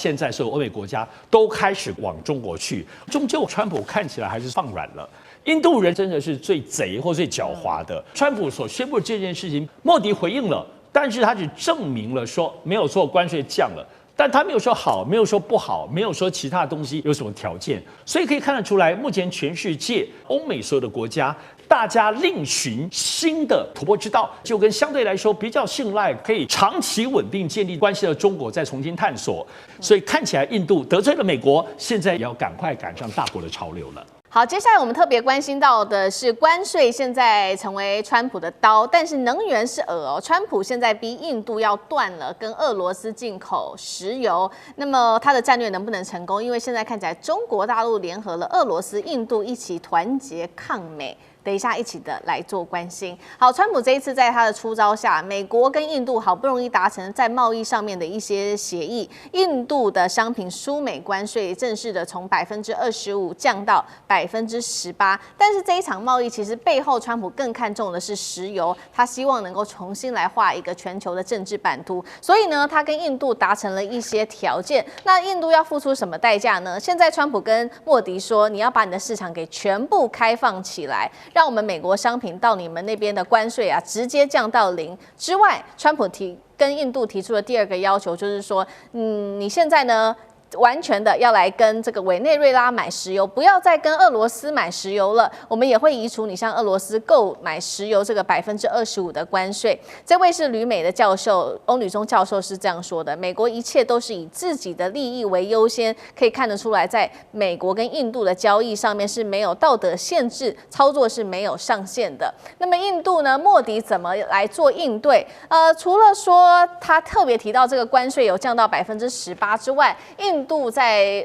现在，所有欧美国家都开始往中国去，终究川普看起来还是放软了。印度人真的是最贼或最狡猾的。川普所宣布的这件事情，莫迪回应了，但是他只证明了说没有错，关税降了。但他没有说好，没有说不好，没有说其他东西有什么条件，所以可以看得出来，目前全世界欧美所有的国家，大家另寻新的突破之道，就跟相对来说比较信赖、可以长期稳定建立关系的中国再重新探索。所以看起来印度得罪了美国，现在也要赶快赶上大国的潮流了。好，接下来我们特别关心到的是关税现在成为川普的刀，但是能源是饵哦。川普现在逼印度要断了跟俄罗斯进口石油，那么他的战略能不能成功？因为现在看起来中国大陆联合了俄罗斯、印度一起团结抗美。等一下一起的来做关心。好，川普这一次在他的出招下，美国跟印度好不容易达成在贸易上面的一些协议，印度的商品输美关税正式的从25%降到18%，但是这一场贸易其实背后，川普更看重的是石油，他希望能够重新来画一个全球的政治版图，所以呢，他跟印度达成了一些条件。那印度要付出什么代价呢？现在川普跟莫迪说，你要把你的市场给全部开放起来。让我们美国商品到你们那边的关税啊，直接降到0之外，川普跟印度提出的第二个要求就是说，你现在呢？完全的要来跟这个委内瑞拉买石油，不要再跟俄罗斯买石油了。我们也会移除你向俄罗斯购买石油这个25%的关税。这位是旅美的教授，欧女中教授是这样说的：美国一切都是以自己的利益为优先，可以看得出来，在美国跟印度的交易上面是没有道德限制，操作是没有上限的。那么印度呢？莫迪怎么来做应对？除了说他特别提到这个关税有降到18%之外，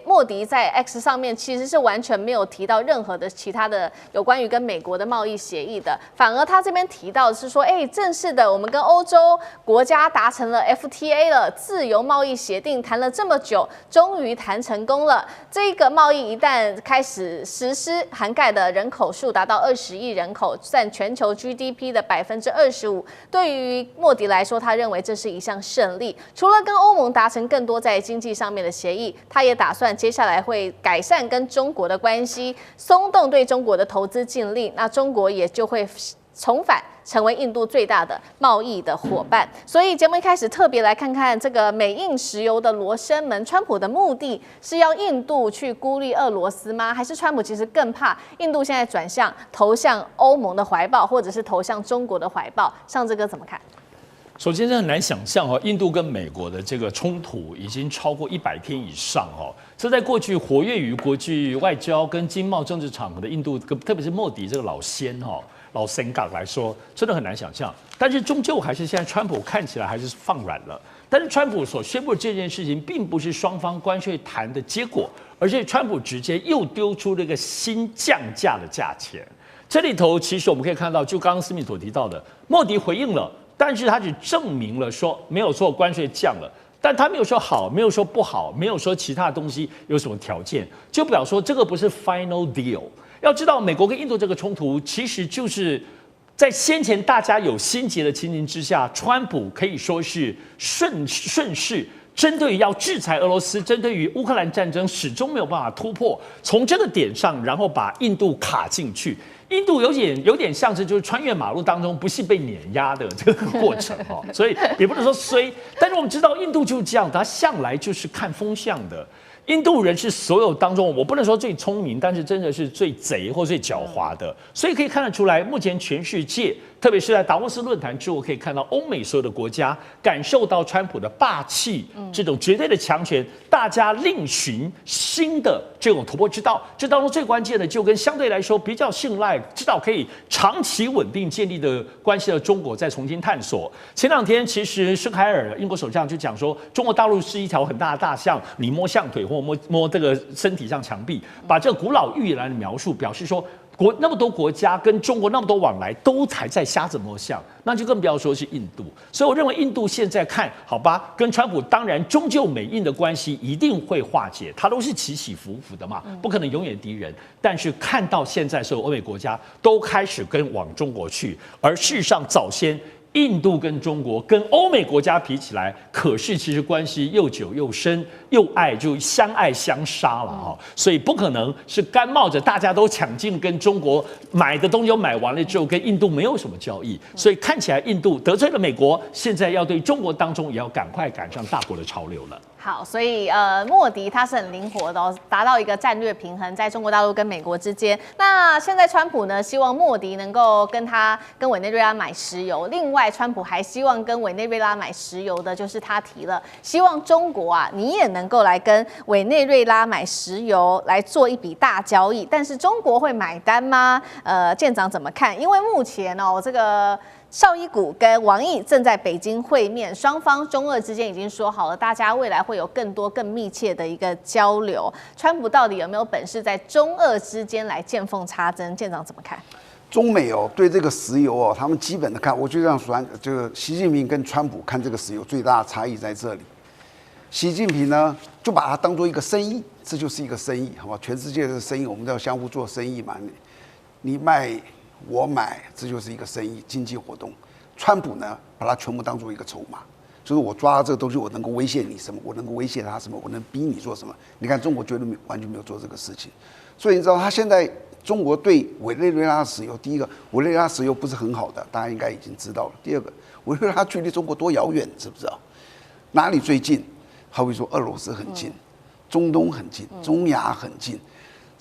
莫迪在 X 上面其实是完全没有提到任何的其他的有关于跟美国的贸易协议的，反而他这边提到的是说，正式的我们跟欧洲国家达成了 FTA 了，自由贸易协定谈了这么久，终于谈成功了。这个贸易一旦开始实施，涵盖的人口数达到20亿人口，占全球 GDP 的25%。对于莫迪来说，他认为这是一项胜利。除了跟欧盟达成更多在经济上面的协议，他也打算接下来会改善跟中国的关系，松动对中国的投资禁令，那中国也就会重返成为印度最大的贸易的伙伴。所以节目一开始特别来看看这个美印石油的罗生门，川普的目的是要印度去孤立俄罗斯吗？还是川普其实更怕印度现在转向投向欧盟的怀抱，或者是投向中国的怀抱？上志哥怎么看？首先，这很难想象印度跟美国的这个冲突已经超过100天以上这在过去活跃于国际外交跟经贸政治场合的印度，特别是莫迪这个老仙老神港来说，真的很难想象。但是终究还是现在川普看起来还是放软了。但是川普所宣布的这件事情，并不是双方关税谈的结果，而是川普直接又丢出了一个新降价的价钱。这里头其实我们可以看到，就刚刚思敏所提到的，莫迪回应了。但是他只证明了说没有错，关税降了，但他没有说好，没有说不好，没有说其他东西有什么条件，就表示说这个不是 final deal。要知道，美国跟印度这个冲突，其实就是在先前大家有心结的情形之下，川普可以说是顺势。针对于要制裁俄罗斯，针对于乌克兰战争，始终没有办法突破，从这个点上，然后把印度卡进去。印度有点像是就是穿越马路当中不幸被碾压的这个过程所以也不能说衰，但是我们知道印度就是这样，他向来就是看风向的。印度人是所有当中，我不能说最聪明，但是真的是最贼或最狡猾的，所以可以看得出来，目前全世界，特别是在达沃斯论坛之后，可以看到欧美所有的国家感受到川普的霸气，这种绝对的强权，大家另寻新的这种突破之道。这当中最关键的，就跟相对来说比较信赖、知道可以长期稳定建立的关系的中国再重新探索。前2天，其实施凯尔英国首相就讲说，中国大陆是一条很大的大象，你摸象腿或摸这个身体上墙壁，把这个古老寓言来的描述，表示说那么多国家跟中国那么多往来，都还在瞎子摸象，那就更不要说是印度。所以我认为印度现在看好吧，跟川普当然终究美印的关系一定会化解，它都是起起伏伏的嘛，不可能永远敌人。但是看到现在所有欧美国家都开始往中国去，而事实上早先印度跟中国跟欧美国家比起来，可是其实关系又久又深，又爱就相爱相杀了哈，所以不可能是甘冒着大家都抢进跟中国买的东西都买完了之后，跟印度没有什么交易，所以看起来印度得罪了美国，现在要对中国当中也要赶快赶上大国的潮流了。好，所以莫迪他是很灵活的哦，达到一个战略平衡在中国大陆跟美国之间。那现在川普呢，希望莫迪能够跟委内瑞拉买石油。另外，川普还希望跟委内瑞拉买石油的，就是他提了，希望中国啊，你也能够来跟委内瑞拉买石油，来做一笔大交易。但是中国会买单吗？舰长怎么看？因为目前哦，这个绍伊古跟王毅正在北京会面，双方中俄之间已经说好了，大家未来会有更多更密切的一个交流。川普到底有没有本事在中俄之间来见缝插针？舰长怎么看？中美哦，对这个石油哦，他们基本的看，我就这样说，这个习近平跟川普看这个石油最大的差异在这里。习近平呢，就把它当做一个生意，这就是一个生意，好吧？全世界的生意，我们都要相互做生意嘛。你卖我买，这就是一个生意经济活动。川普呢，把它全部当做一个筹码，就是我抓到这个东西，我能够威胁你什么，我能够威胁他什么，我能逼你做什么。你看中国绝对完全没有做这个事情，所以你知道他现在中国对委内瑞拉的石油，第一个委内瑞拉石油不是很好的，大家应该已经知道了。第二个，委内瑞拉距离中国多遥远，知不知道？哪里最近？好比说俄罗斯很近，中东很近，中亚很近，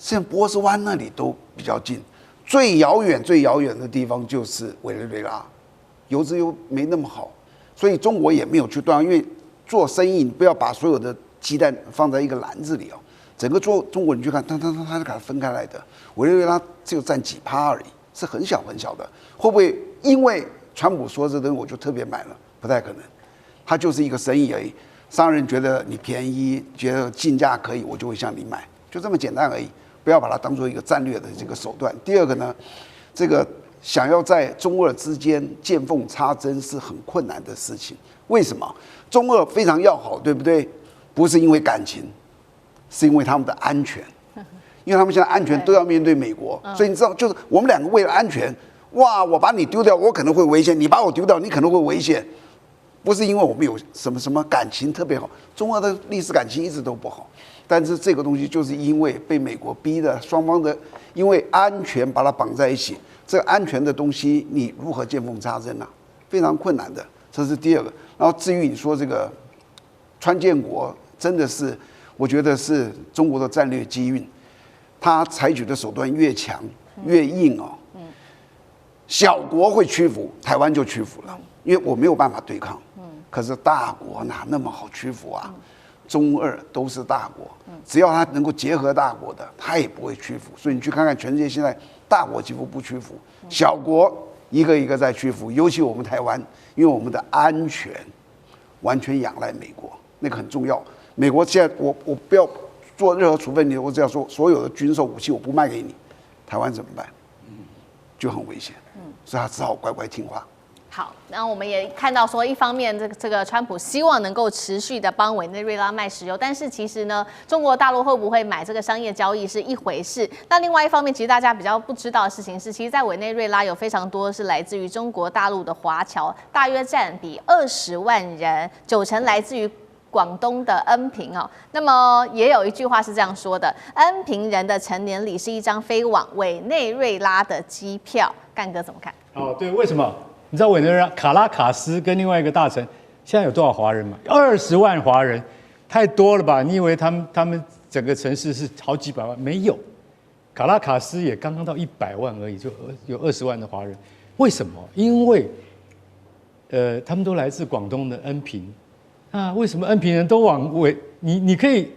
像波斯湾那里都比较近。最遥远的地方就是委内瑞拉，油资又没那么好，所以中国也没有去断，因为做生意你不要把所有的鸡蛋放在一个篮子里哦。整个中国你去看，它是给它分开来的，委内瑞拉只有占几%而已，是很小很小的。会不会因为川普说这东西我就特别买了？不太可能，它就是一个生意而已。商人觉得你便宜，觉得进价可以，我就会向你买，就这么简单而已。不要把它当做一个战略的这个手段。第二个呢，这个想要在中俄之间见缝插针是很困难的事情。为什么？中俄非常要好，对不对？不是因为感情，是因为他们的安全。因为他们现在安全都要面对美国，所以你知道，就是我们两个为了安全，哇，我把你丢掉，我可能会危险；你把我丢掉，你可能会危险。不是因为我们有什么感情特别好，中俄的历史感情一直都不好，但是这个东西就是因为被美国逼的，双方的因为安全把它绑在一起，这个安全的东西你如何见缝插针呢？非常困难的，这是第二个。然后至于你说这个川建国，真的是我觉得是中国的战略机运，他采取的手段越强越硬哦。小国会屈服，台湾就屈服了，因为我没有办法对抗。可是大国哪那么好屈服啊？中俄都是大国，只要他能够结合大国的，他也不会屈服。所以你去看看全世界现在，大国几乎不屈服，小国一个一个在屈服。尤其我们台湾，因为我们的安全完全仰赖美国，那个很重要。美国现在我不要做任何处分你，我只要说所有的军售武器我不卖给你，台湾怎么办？就很危险。所以他只好乖乖听话。好，那我们也看到说，一方面这个川普希望能够持续的帮委内瑞拉卖石油，但是其实呢，中国大陆会不会买这个商业交易是一回事。那另外一方面，其实大家比较不知道的事情是，其实，在委内瑞拉有非常多是来自于中国大陆的华侨，大约占比20万人，90%来自于广东的恩平哦。那么也有一句话是这样说的：恩平人的成年礼是一张飞往委内瑞拉的机票。干哥怎么看？哦，对，为什么？你知道委内瑞拉卡拉卡斯跟另外一个大城现在有多少华人吗？20万华人，太多了吧？你以为他们整个城市是好几百万？没有，卡拉卡斯也刚刚到100万而已，就有20万的华人。为什么？因为他们都来自广东的恩平啊。为什么恩平人都往你可以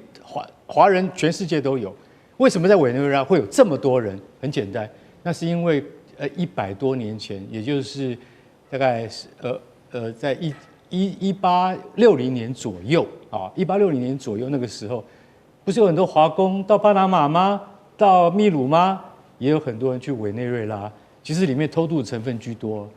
华人全世界都有，为什么在委内瑞拉会有这么多人？很简单，那是因为100多年前，也就是大概是在1860年左右啊，1860年左右那个时候，不是有很多华工到巴拿马吗？到秘鲁吗？也有很多人去委内瑞拉，其实里面偷渡的成分居多。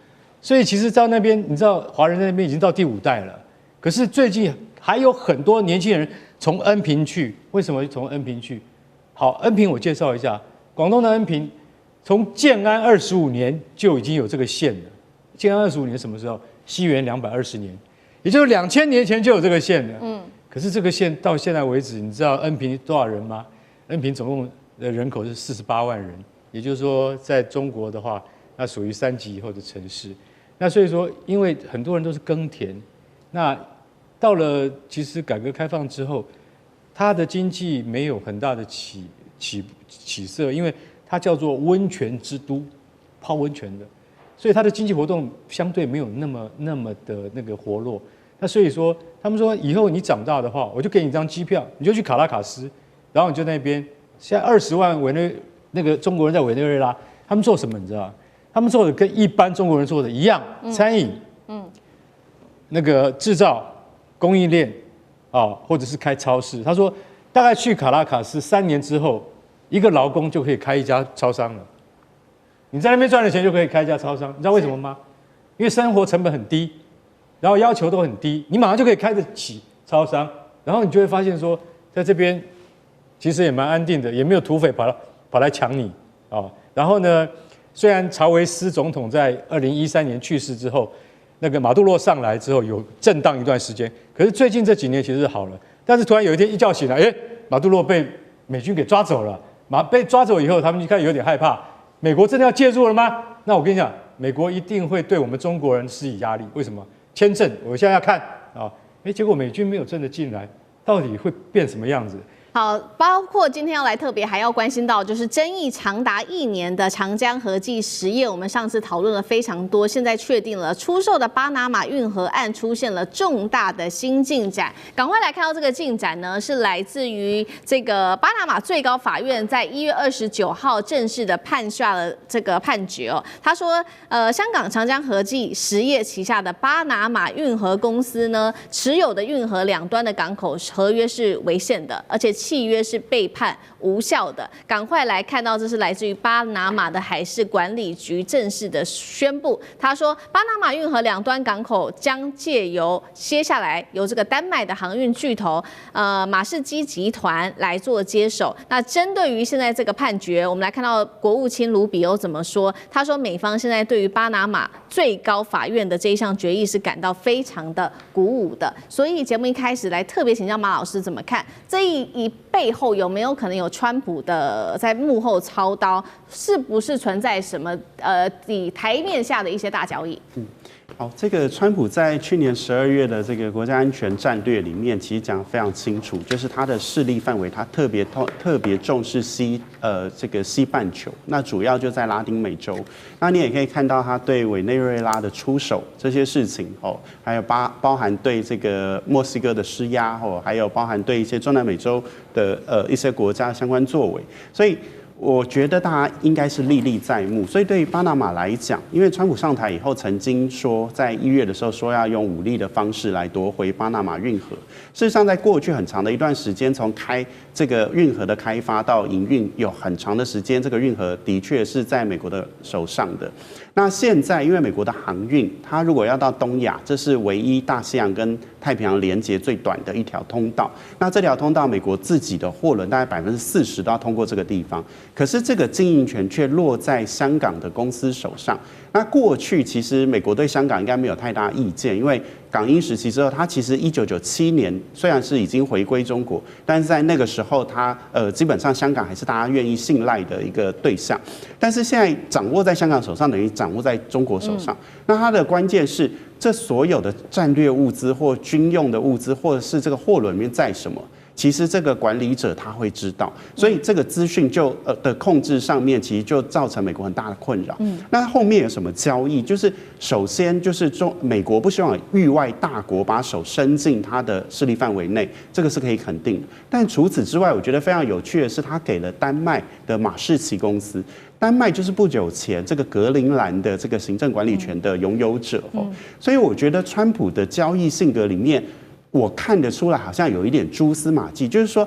所以其实到那边，你知道华人在那边已经到第5代了。可是最近还有很多年轻人从恩平去，为什么从恩平去？好，恩平我介绍一下，广东的恩平从建安25年就已经有这个县了。建安25年什么时候？西元220年，也就是2000年前就有这个县了。可是这个县到现在为止，你知道恩平多少人吗？恩平总共的人口是48万人，也就是说，在中国的话，那属于3级以后的城市。那所以说，因为很多人都是耕田，那到了其实改革开放之后，它的经济没有很大的起色，因为它叫做温泉之都，泡温泉的，所以它的经济活动相对没有那么的那个活络。那所以说，他们说以后你长大的话，我就给你一张机票，你就去卡拉卡斯，然后你就那边，现在20万那个中国人在委内瑞拉，他们做什么你知道吗？他们做的跟一般中国人做的一样，餐饮，那个制造、供应链，或者是开超市。他说，大概去卡拉卡斯3年之后，一个劳工就可以开一家超商了。你在那边赚的钱就可以开一家超商，你知道为什么吗？因为生活成本很低，然后要求都很低，你马上就可以开得起超商，然后你就会发现说，在这边其实也蛮安定的，也没有土匪跑来抢你然后呢？虽然查韦斯总统在2013年去世之后，那个马杜罗上来之后有震荡一段时间，可是最近这几年其实好了。但是突然有一天一觉醒来，马杜罗被美军给抓走了。被抓走以后，他们就开始有点害怕，美国真的要介入了吗？那我跟你讲，美国一定会对我们中国人施以压力。为什么？签证，我现在要看结果美军没有真的进来，到底会变什么样子？好，包括今天要来特别还要关心到，就是争议长达1年的长江和记实业，我们上次讨论了非常多，现在确定了出售的巴拿马运河案出现了重大的新进展。赶快来看到这个进展呢，是来自于这个巴拿马最高法院在1月29号正式的判下了这个判决他说，香港长江和记实业旗下的巴拿马运河公司呢，持有的运河两端的港口合约是违宪的，而且契约是被判无效的。赶快来看到，这是来自于巴拿马的海事管理局正式的宣布。他说，巴拿马运河两端港口将接下来由这个丹麦的航运巨头马士基集团来做接手。那针对于现在这个判决，我们来看到国务卿卢比欧怎么说？他说，美方现在对于巴拿马最高法院的这一项决议是感到非常的鼓舞的。所以节目一开始来特别请教马老师怎么看这一背后有没有可能有川普的在幕后操刀？是不是存在什么以台面下的一些大交易？好，这个川普在去年12月的这个国家安全战略里面，其实讲得非常清楚，就是他的势力范围，他特别重视这个西半球，那主要就在拉丁美洲。那你也可以看到他对委内瑞拉的出手这些事情还有包含对这个墨西哥的施压还有包含对一些中南美洲的一些国家相关作为，所以我觉得大家应该是历历在目。所以对于巴拿马来讲，因为川普上台以后曾经说，在1月的时候说要用武力的方式来夺回巴拿马运河。事实上，在过去很长的一段时间，从这个运河的开发到营运，有很长的时间，这个运河的确是在美国的手上的。那现在，因为美国的航运，它如果要到东亚，这是唯一大西洋跟太平洋连接最短的一条通道。那这条通道，美国自己的货轮大概40%都要通过这个地方。可是这个经营权却落在香港的公司手上。那过去其实美国对香港应该没有太大意见，因为港英时期之后，它其实1997年虽然是已经回归中国，但是在那个时候，它基本上香港还是大家愿意信赖的一个对象。但是现在掌握在香港手上，等于掌握在中国手上。那它的关键是，这所有的战略物资或军用的物资，或者是这个货轮里面载什么，其实这个管理者他会知道，所以这个资讯的控制上面，其实就造成美国很大的困扰。那后面有什么交易？就是首先就是美国不希望域外大国把手伸进他的势力范围内，这个是可以肯定的。但除此之外，我觉得非常有趣的是，他给了丹麦的马士奇公司。丹麦就是不久前这个格陵兰的这个行政管理权的拥有者所以我觉得川普的交易性格里面，我看得出来好像有一点蛛丝马迹，就是说，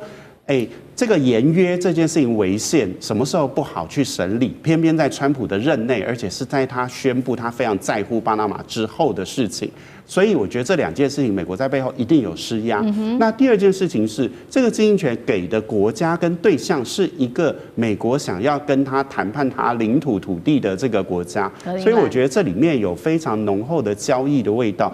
这个延约这件事情违宪，什么时候不好去审理？偏偏在川普的任内，而且是在他宣布他非常在乎巴拿马之后的事情。所以我觉得这两件事情，美国在背后一定有施压。那第二件事情是，这个经营权给的国家跟对象是一个美国想要跟他谈判他领土土地的这个国家，所以我觉得这里面有非常浓厚的交易的味道。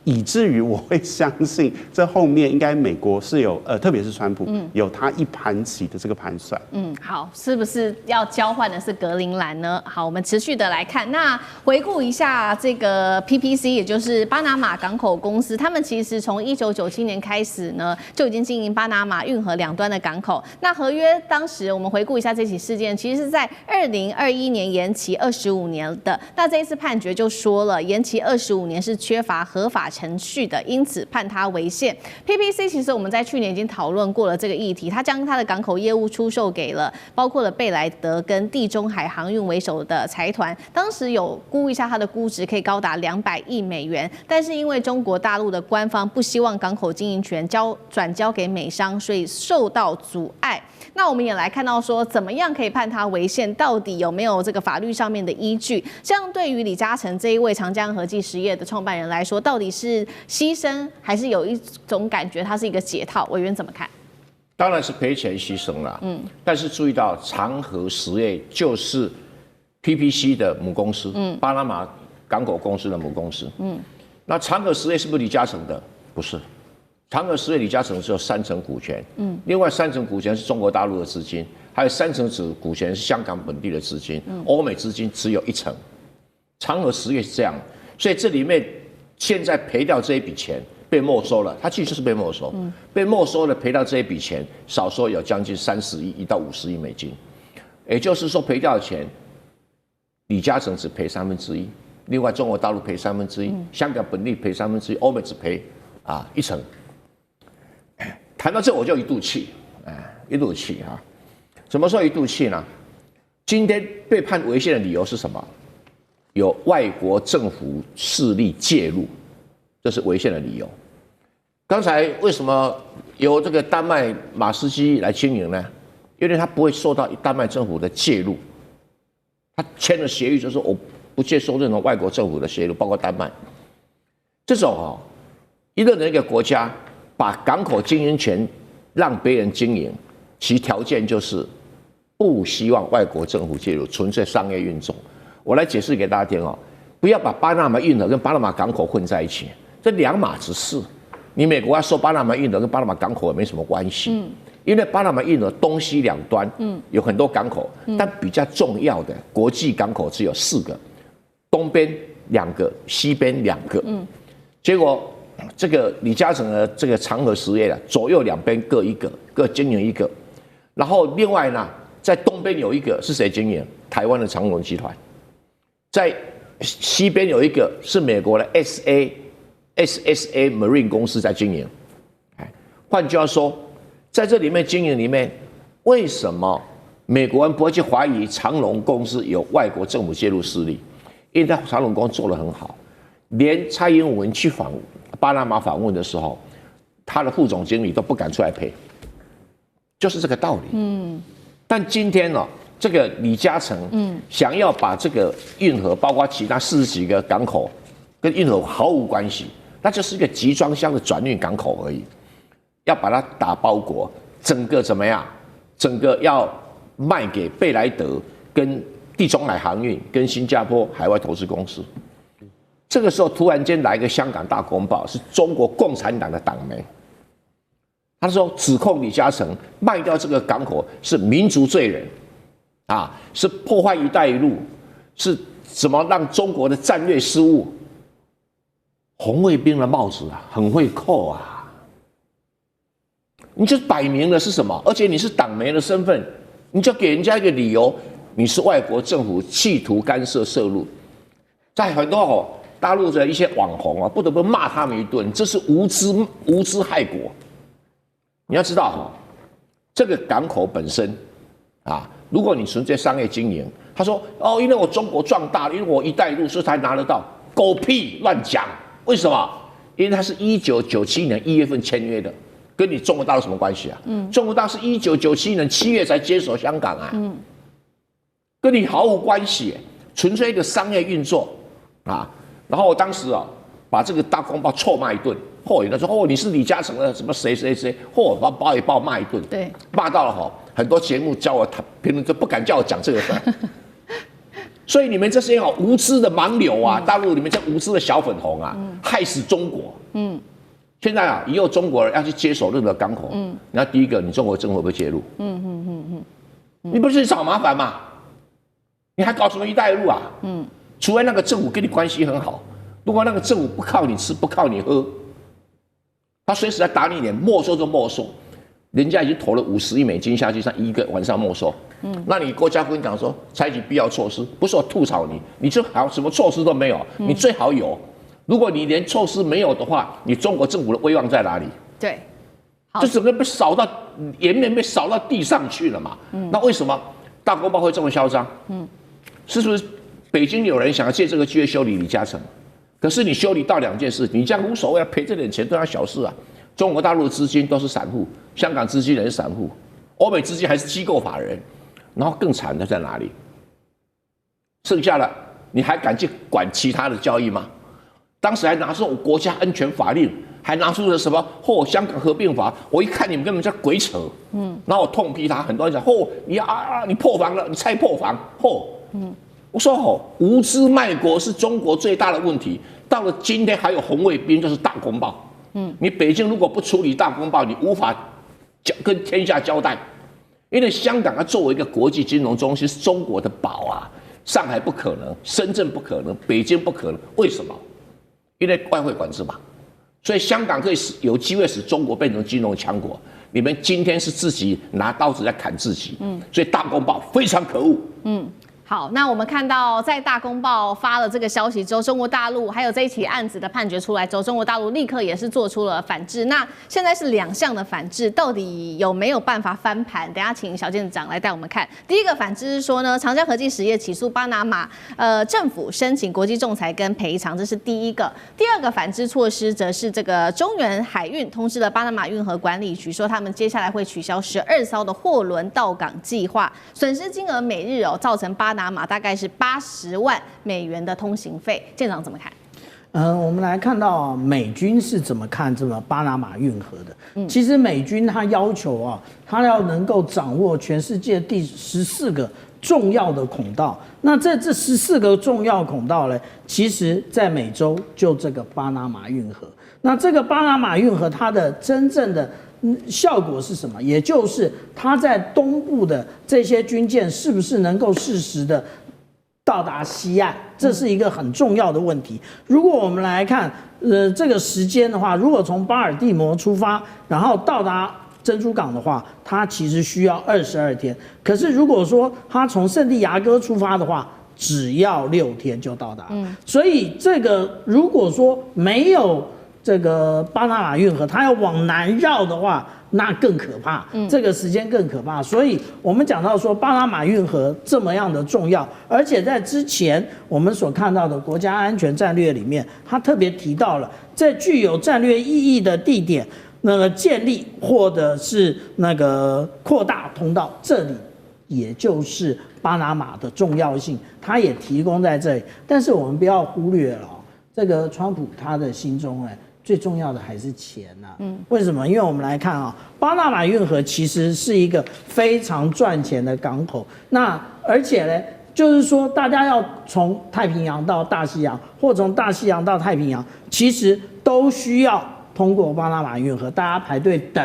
以至于我会相信，这后面应该美国是有特别是川普有他一盘棋的这个盘算。好，是不是要交换的是格陵兰呢？好，我们持续的来看。那回顾一下这个 PPC， 也就是巴拿马港口公司，他们其实从1997年开始呢，就已经经营巴拿马运河两端的港口。那合约当时我们回顾一下这起事件，其实是在2021年延期25年的。那这一次判决就说了，延期25年是缺乏合法程序的，因此判它违宪。PPC 其实我们在去年已经讨论过了这个议题，它将它的港口业务出售给了包括了贝莱德跟地中海航运为首的财团，当时有估一下它的估值可以高达200亿美元，但是因为中国大陆的官方不希望港口经营权转交给美商，所以受到阻碍。那我们也来看到说，怎么样可以判它违宪？到底有没有这个法律上面的依据？像对于李嘉诚这一位长江和记实业的创办人来说，到底是牺牲，还是有一种感觉它是一个解套？委员怎么看？当然是赔钱牺牲了。但是注意到长和实业就是 PPC 的母公司，巴拿马港口公司的母公司。那长和实业是不是李嘉诚的？不是。长和实业李嘉诚只有30%股权，另外30%股权是中国大陆的资金，还有30%股权是香港本地的资金，欧美资金只有1%。长和实业是这样，所以这里面现在赔掉这一笔钱被没收了，它其实就是被没收，被没收了赔到这一笔钱，少说有将近30亿到50亿美金，也就是说赔掉的钱，李嘉诚只赔1/3，另外中国大陆赔1/3，香港本地赔1/3，欧美只赔1%。谈到这我就一肚气，一肚气啊！怎么说一肚气呢？今天被判违宪的理由是什么？有外国政府势力介入，这是违宪的理由。刚才为什么由这个丹麦马士基来经营呢？因为他不会受到丹麦政府的介入，他签了协议，就是我不接受任何外国政府的介入，包括丹麦。这种任何一个国家把港口经营权让别人经营，其条件就是不希望外国政府介入，纯粹商业运作。我来解释给大家听不要把巴拿马运河跟巴拿马港口混在一起，这两码子事。你美国要说巴拿马运河跟巴拿马港口也没什么关系，因为巴拿马运河东西两端有很多港口，但比较重要的国际港口只有4个，东边2个，西边2个。结果这个李嘉诚的这个长和实业左右两边各一个，各经营一个。然后另外呢，在东边有一个是谁经营？台湾的长荣集团。在西边有一个是美国的 SSA Marine 公司在经营。换句话说，在这里面经营里面，为什么美国人不会去怀疑长荣公司有外国政府介入势力？因为他长荣公司做得很好，连蔡英文去巴拿马访问的时候，他的副总经理都不敢出来赔，就是这个道理。但今天这个李嘉诚想要把这个运河，包括其他40几个港口，跟运河毫无关系，那就是一个集装箱的转运港口而已，要把它打包裹，整个怎么样？整个要卖给贝莱德、跟地中海航运、跟新加坡海外投资公司。这个时候突然间来一个香港大公报，是中国共产党的党媒，他说指控李嘉诚卖掉这个港口是民族罪人，是破坏“一带一路”，是怎么让中国的战略失误？红卫兵的帽子很会扣啊！你就摆明了是什么？而且你是党媒的身份，你就给人家一个理由，你是外国政府企图干涉涉入，在很多大陆的一些网红不得不骂他们一顿，这是无知害国。你要知道这个港口本身如果你纯粹商业经营，他说因为我中国壮大了，因为我“一带一路”所以才拿得到，狗屁乱讲！为什么？因为他是1997年1月份签约的，跟你中国大陆什么关系啊？中国大陆是1997年7月才接手香港啊，跟你毫无关系，纯粹一个商业运作啊。然后我当时啊，把这个大公报臭骂一顿，有人说你是李嘉诚的什么谁谁谁，把报一报骂一顿，对，骂到了很多节目叫我评论就不敢叫我讲这个事儿。所以你们这些无知的盲流啊，大陆你们这无知的小粉红啊，害死中国。现在以后中国人要去接手任何港口，那第一个，你中国政府会不会介入？你不是找麻烦吗？你还搞什么一带一路啊？除非那个政府跟你关系很好，如果那个政府不靠你吃，不靠你喝，他随时来打你脸，没收就没收。人家已经投了50亿美金下去，上一个晚上没收。那你国家跟你讲说采取必要措施，不是我吐槽你，你最好什么措施都没有，你最好有。如果你连措施没有的话，你中国政府的威望在哪里？对，就整个被扫到颜面被扫到地上去了嘛。那为什么大公报会这么嚣张？是不是北京有人想要借这个机会修理李嘉诚？可是你修理到2件事，你这样无所谓，赔这点钱对他小事啊。中国大陆的资金都是散户，香港资金也是散户，欧美资金还是机构法人，然后更惨的在哪里？剩下的你还敢去管其他的交易吗？当时还拿出国家安全法令，还拿出了什么香港合并法，我一看你们根本在鬼扯，然后我痛批他，很多人讲你破防了，你猜破防，我说无知卖国是中国最大的问题，到了今天还有红卫兵，就是大公报。你北京如果不处理大公报，你无法跟天下交代。因为香港它作为一个国际金融中心，是中国的宝啊，上海不可能，深圳不可能，北京不可能。为什么？因为外汇管制嘛。所以香港可以有机会使中国变成金融强国。你们今天是自己拿刀子在砍自己。所以大公报非常可恶。好，那我们看到在大公报发了这个消息之后，中国大陆还有这一起案子的判决出来之后，中国大陆立刻也是做出了反制。那现在是2项的反制，到底有没有办法翻盘？等一下请小健长来带我们看。第一个反制是说呢，长江和记实业起诉巴拿马政府申请国际仲裁跟赔偿，这是第一个。第二个反制措施则是这个中原海运通知了巴拿马运河管理局，说他们接下来会取消12艘的货轮到港计划，损失金额每日造成巴拿马大概是80万美元的通行费，舰长怎么看？我们来看到美军是怎么看这个巴拿马运河的。其实美军他要求他要能够掌握全世界第14个重要的孔道。那这14个重要孔道呢，其实在美洲就这个巴拿马运河。那这个巴拿马运河它的真正的效果是什么？也就是它在东部的这些军舰是不是能够适时的到达西岸，这是一个很重要的问题。如果我们来看这个时间的话，如果从巴尔的摩出发，然后到达珍珠港的话，它其实需要22天。可是如果说它从圣地亚哥出发的话，只要6天就到达。所以这个如果说没有这个巴拿马运河，它要往南绕的话，那更可怕，这个时间更可怕。所以我们讲到说巴拿马运河这么样的重要，而且在之前我们所看到的国家安全战略里面，它特别提到了在具有战略意义的地点，那个建立或者是那个扩大通道，这里也就是巴拿马的重要性，它也提供在这里。但是我们不要忽略了这个川普他的心中最重要的还是钱为什么？因为我们来看巴拿马运河其实是一个非常赚钱的港口。那而且呢，就是说大家要从太平洋到大西洋，或从大西洋到太平洋，其实都需要通过巴拿马运河，大家排队等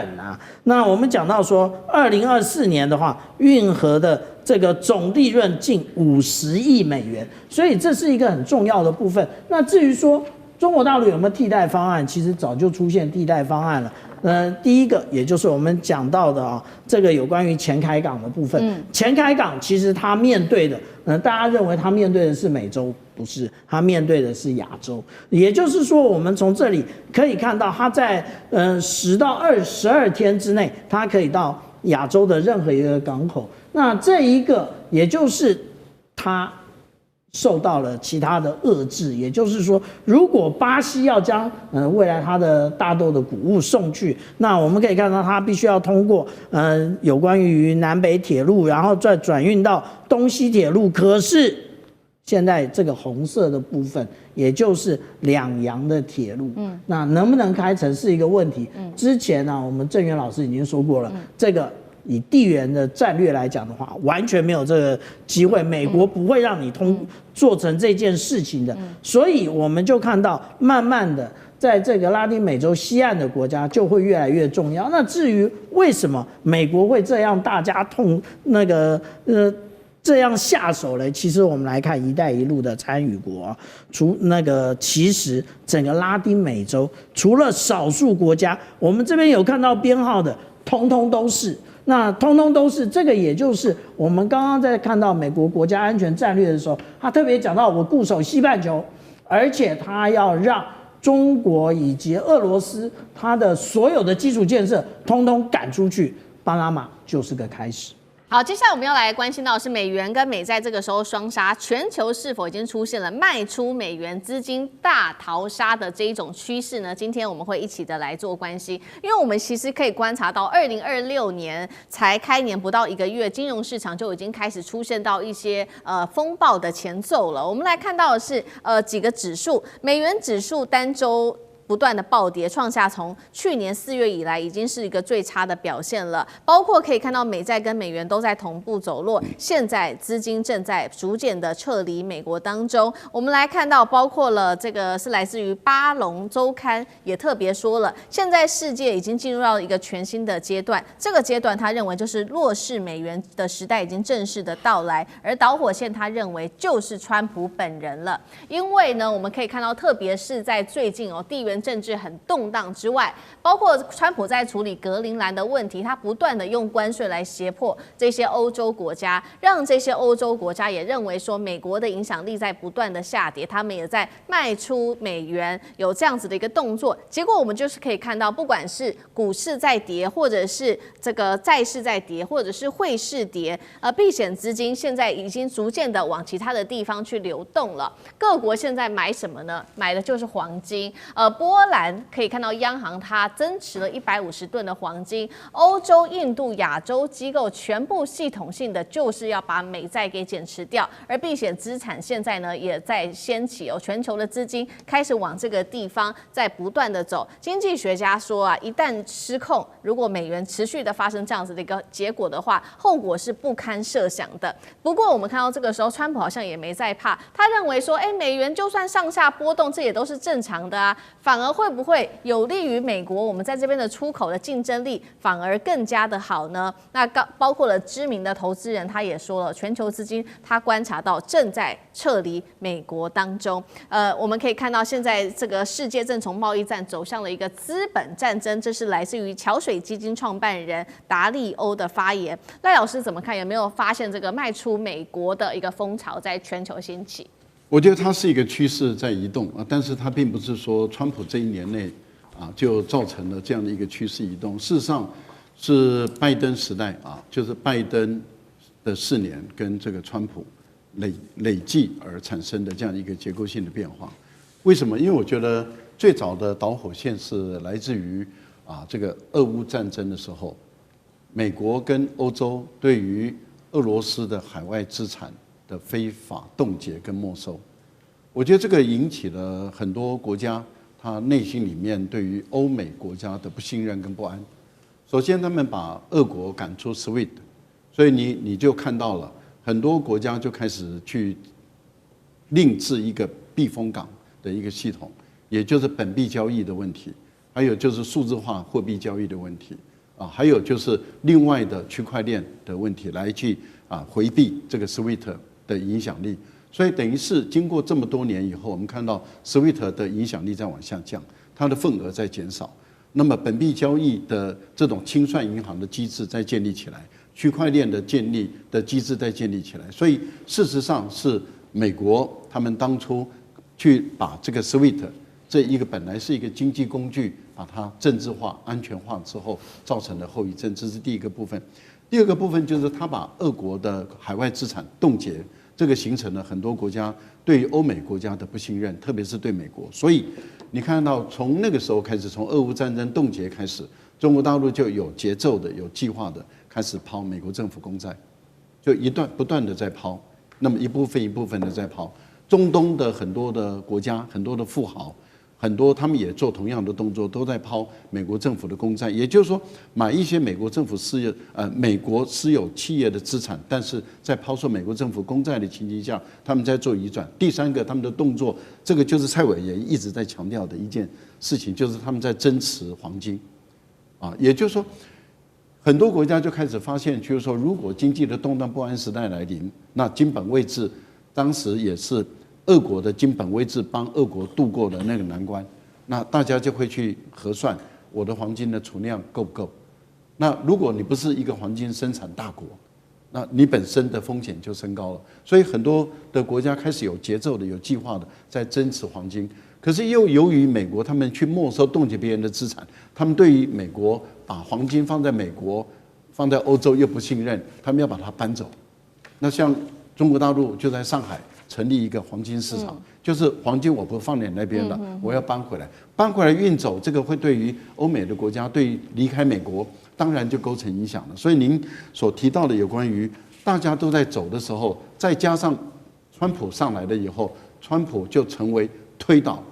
那我们讲到说，2024年的话，运河的这个总利润近50亿美元，所以这是一个很重要的部分。那至于说中国大陆有没有替代方案？其实早就出现替代方案了。第一个，也就是我们讲到的这个有关于前开港的部分。前开港其实它面对的，大家认为它面对的是美洲，不是，它面对的是亚洲。也就是说，我们从这里可以看到，它在10到12天之内，它可以到亚洲的任何一个港口。那这一个，也就是它受到了其他的遏制，也就是说，如果巴西要将未来它的大豆的谷物送去，那我们可以看到它必须要通过有关于南北铁路，然后再转运到东西铁路。可是现在这个红色的部分，也就是两洋的铁路，那能不能开成是一个问题。之前呢，我们郑源老师已经说过了，这个。以地缘的战略来讲的话，完全没有这个机会，美国不会让你做成这件事情的。所以我们就看到，慢慢的，在这个拉丁美洲西岸的国家就会越来越重要。那至于为什么美国会这样大家这样下手嘞？其实我们来看“一带一路”的参与国，其实整个拉丁美洲除了少数国家，我们这边有看到编号的，通通都是。那通通都是这个，也就是我们刚刚在看到美国国家安全战略的时候，他特别讲到我固守西半球，而且他要让中国以及俄罗斯他的所有的基础建设通通赶出去，巴拿马就是个开始。好，接下来我们要来关心到的是美元跟美债这个时候双杀，全球是否已经出现了卖出美元资金大逃杀的这一种趋势呢？今天我们会一起的来做关系，因为我们其实可以观察到，2026年才开年不到1个月，金融市场就已经开始出现到一些风暴的前奏了。我们来看到的是几个指数，美元指数单周不断的暴跌，创下从去年4月以来已经是一个最差的表现了。包括可以看到美债跟美元都在同步走弱，现在资金正在逐渐的撤离美国当中。我们来看到，包括了这个是来自于巴龙周刊也特别说了，现在世界已经进入到一个全新的阶段，这个阶段他认为就是弱势美元的时代已经正式的到来，而导火线他认为就是川普本人了。因为呢，我们可以看到，特别是在最近地缘政治很动荡之外，包括川普在处理格陵兰的问题，他不断的用关税来胁迫这些欧洲国家，让这些欧洲国家也认为说美国的影响力在不断的下跌，他们也在卖出美元，有这样子的一个动作。结果我们就是可以看到，不管是股市在跌，或者是这个债市在跌，或者是汇市跌，避险资金现在已经逐渐的往其他的地方去流动了。各国现在买什么呢？买的就是黄金。波兰可以看到央行它增持了150吨的黄金，欧洲、印度、亚洲机构全部系统性的就是要把美债给减持掉，而避险资产现在呢也在掀起全球的资金开始往这个地方在不断的走。经济学家说啊，一旦失控，如果美元持续的发生这样子的一个结果的话，后果是不堪设想的。不过我们看到这个时候，川普好像也没在怕，他认为说，美元就算上下波动，这也都是正常的啊。反而会不会有利于美国我们在这边的出口的竞争力反而更加的好呢？那包括了知名的投资人他也说了，全球资金他观察到正在撤离美国当中。我们可以看到现在这个世界正从贸易战走向了一个资本战争，这是来自于桥水基金创办人达利欧的发言。赖老师怎么看？有没有发现这个卖出美国的一个风潮在全球兴起？我觉得它是一个趋势在移动啊，但是它并不是说川普这一年内就造成了这样的一个趋势移动。事实上是拜登时代就是拜登的4年跟这个川普累计而产生的这样一个结构性的变化。为什么？因为我觉得最早的导火线是来自于这个俄乌战争的时候，美国跟欧洲对于俄罗斯的海外资产的非法冻结跟没收，我觉得这个引起了很多国家他内心里面对于欧美国家的不信任跟不安。首先，他们把俄国赶出 SWIFT， 所以你就看到了很多国家就开始去另制一个避风港的一个系统，也就是本币交易的问题，还有就是数字化货币交易的问题还有就是另外的区块链的问题，来去回避这个 SWIFT 的影响力。所以等于是经过这么多年以后，我们看到 SWIFT 的影响力在往下降，它的份额在减少。那么本币交易的这种清算银行的机制在建立起来，区块链的建立的机制在建立起来。所以事实上是美国他们当初去把这个 SWIFT 这一个本来是一个经济工具，把它政治化、安全化之后造成的后遗症，这是第一个部分。第二个部分就是他把俄国的海外资产冻结这个形成了很多国家对欧美国家的不信任，特别是对美国。所以你看到从那个时候开始，从俄乌战争冻结开始，中国大陆就有节奏的、有计划的开始抛美国政府公债，就不断的在抛，那么一部分一部分的在抛。中东的很多的国家、很多的富豪。很多他们也做同样的动作，都在抛美国政府的公债，也就是说，买一些美国政府美国私有企业的资产，但是在抛售美国政府公债的情形下，他们在做移转。第三个，他们的动作，这个就是蔡委员一直在强调的一件事情，就是他们在增持黄金，也就是说，很多国家就开始发现，就是说，如果经济的动荡不安时代来临，那金本位制当时也是。俄国的金本位制帮俄国度过了那个难关，那大家就会去核算我的黄金的储量够不够。那如果你不是一个黄金生产大国，那你本身的风险就升高了。所以很多的国家开始有节奏的、有计划的在增持黄金。可是又由于美国他们去没收、冻结别人的资产，他们对于美国把黄金放在美国、放在欧洲又不信任，他们要把它搬走。那像中国大陆就在上海。成立一个黄金市场，就是黄金我不放在那边了，我要搬回来运走，这个会对于欧美的国家，对于离开美国，当然就构成影响了。所以您所提到的有关于大家都在走的时候，再加上川普上来了以后，川普就成为推倒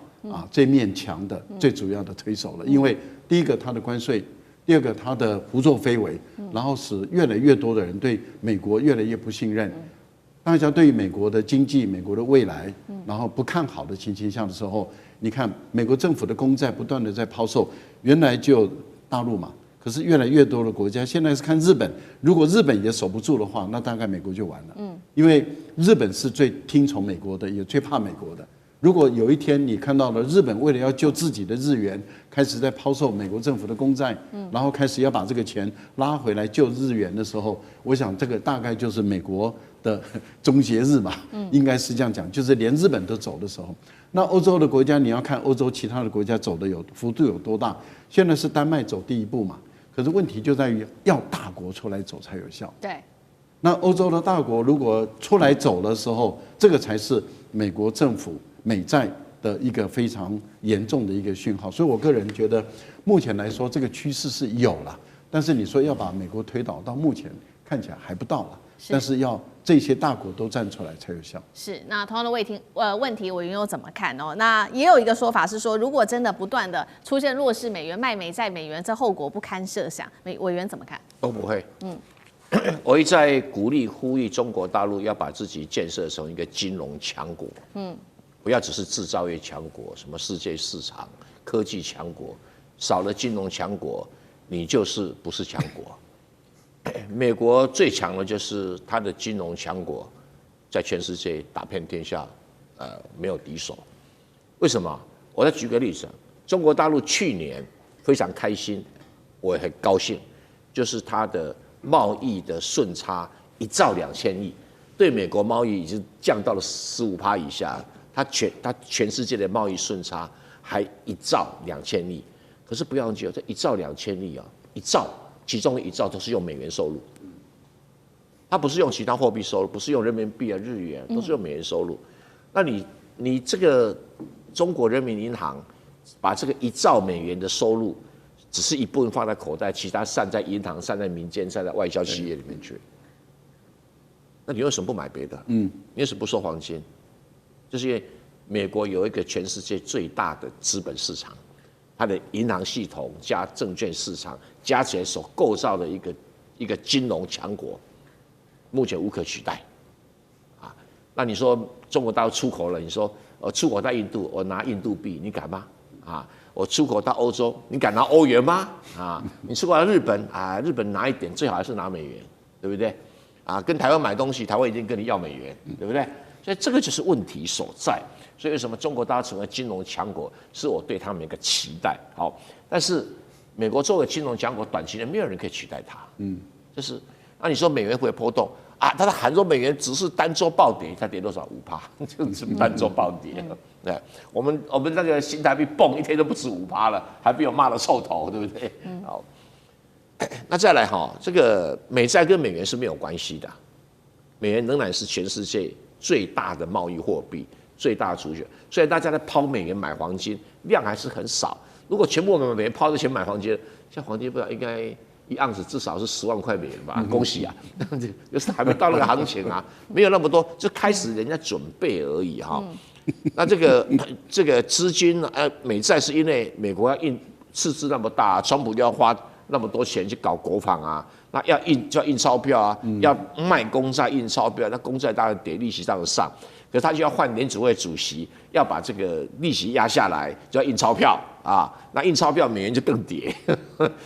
这面墙的最主要的推手了。因为第一个他的关税，第二个他的胡作非为，然后使越来越多的人对美国越来越不信任。大家对于美国的经济、美国的未来，然后不看好的情形下的时候，你看美国政府的公债不断的在抛售，原来就大陆嘛，可是越来越多的国家，现在是看日本，如果日本也守不住的话，那大概美国就完了。因为日本是最听从美国的，也最怕美国的。如果有一天你看到了日本为了要救自己的日元，开始在抛售美国政府的公债，然后开始要把这个钱拉回来救日元的时候，我想这个大概就是美国的终结日嘛，应该是这样讲，就是连日本都走的时候。那欧洲的国家，你要看欧洲其他的国家走的幅度有多大。现在是丹麦走第一步嘛，可是问题就在于要大国出来走才有效。对。那欧洲的大国如果出来走的时候，这个才是美国政府美债的一个非常严重的一个讯号。所以我个人觉得，目前来说这个趋势是有了，但是你说要把美国推倒，到目前看起来还不到了。但是要这些大国都站出来才有效。是，那同样的问题，委员又怎么看哦？那也有一个说法是说，如果真的不断的出现弱势美元、卖美债美元，这后果不堪设想。委员怎么看？都不会。我一再鼓励呼吁中国大陆要把自己建设成一个金融强国。不要只是制造业强国，什么世界市场、科技强国，少了金融强国，你就是不是强国。美国最强的就是它的金融强国，在全世界打遍天下，没有敌手。为什么？我再举个例子，中国大陆去年非常开心，我也很高兴，就是它的贸易的顺差1兆2000亿，对美国贸易已经降到了15%以下，它全世界的贸易顺差还1兆2000亿。可是不要忘记哦，这1兆2000亿啊，1兆。其中的1兆都是用美元收入，它不是用其他货币收入，不是用人民币啊、日元，都是用美元收入。那你这个中国人民银行把这个1兆美元的收入，只是一部分放在口袋，其他散在银行、散在民间、散在外销企业里面去。那你为什么不买别的？你为什么不收黄金？就是因为美国有一个全世界最大的资本市场。它的银行系统加证券市场加起来所构造的一个金融强国，目前无可取代。那你说中国大陆出口了，你说出口到印度，我拿印度币，你敢吗？我出口到欧洲，你敢拿欧元吗？你出口到日本日本拿一点，最好还是拿美元，对不对？跟台湾买东西，台湾一定跟你要美元，对不对？所以这个就是问题所在。所以为什么中国大陆成为金融强国，是我对他们一个期待。好，但是美国作为金融强国，短期内没有人可以取代它。就是那你说美元会不会波动它的喊说美元只是单周暴跌，它跌多少5%，就是单周暴跌。对，我们那个新台币蹦一天都不止5%了，还被我骂了臭头，对不对？好，那再来这个美债跟美元是没有关系的，美元仍然是全世界最大的贸易货币，最大的储蓄。虽然大家在抛美元买黄金，量还是很少。如果全部美元抛的钱买黄金，像黄金不知道应该1盎司至少是10万块美元吧？恭喜啊！就是还没到那个行情啊，没有那么多，就开始人家准备而已哈。那这个资金美债是因为美国要赤字那么大，川普要花那么多钱去搞国防啊，那要印钞票啊，要卖公债印钞票，那公债当然跌，利息当然上。可是他就要换联储会主席，要把这个利息压下来，就要印钞票啊。那印钞票，美元就更跌。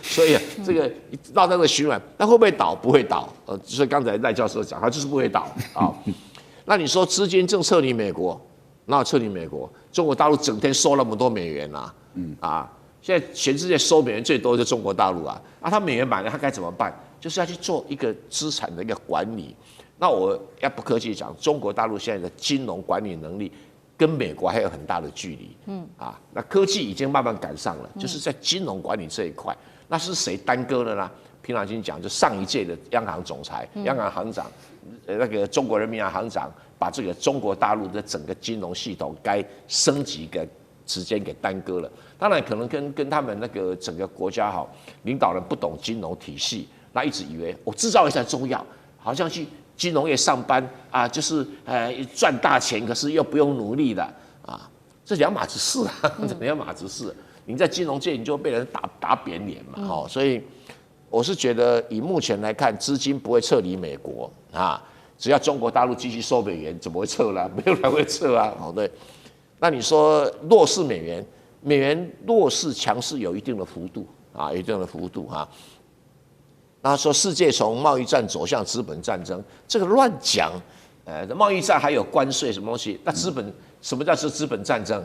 所以这个绕那个循环，那会不会倒？不会倒。所以刚才赖教授讲，他就是不会倒啊。那你说资金正撤离美国，那撤离美国，中国大陆整天收那么多美元啊，现在全世界收美元最多的就是中国大陆啊。他美元买了，他该怎么办？就是要去做一个资产的一个管理。那我要不客气讲，中国大陆现在的金融管理能力跟美国还有很大的距离。那科技已经慢慢赶上了，就是在金融管理这一块，那是谁耽搁了呢？平常心讲，就上一届的央行总裁、央行行长，那个中国人民银行行长，把这个中国大陆的整个金融系统该升级的时间给耽搁了。当然，可能跟他们那个整个国家领导人不懂金融体系，那一直以为我制造业才重要，好像去金融业上班啊，就是赚大钱，可是又不用努力的啊，这两码子事啊，这两码子事。你在金融界你就被人打扁脸嘛，所以我是觉得以目前来看，资金不会撤离美国啊，只要中国大陆继续收美元，怎么会撤呢？没有人会撤啊，对。那你说弱势美元，美元弱势强势有一定的幅度啊，有一定的幅度啊。然后说世界从贸易战走向资本战争，这个乱讲。贸易战还有关税什么东西？那什么叫资本战争？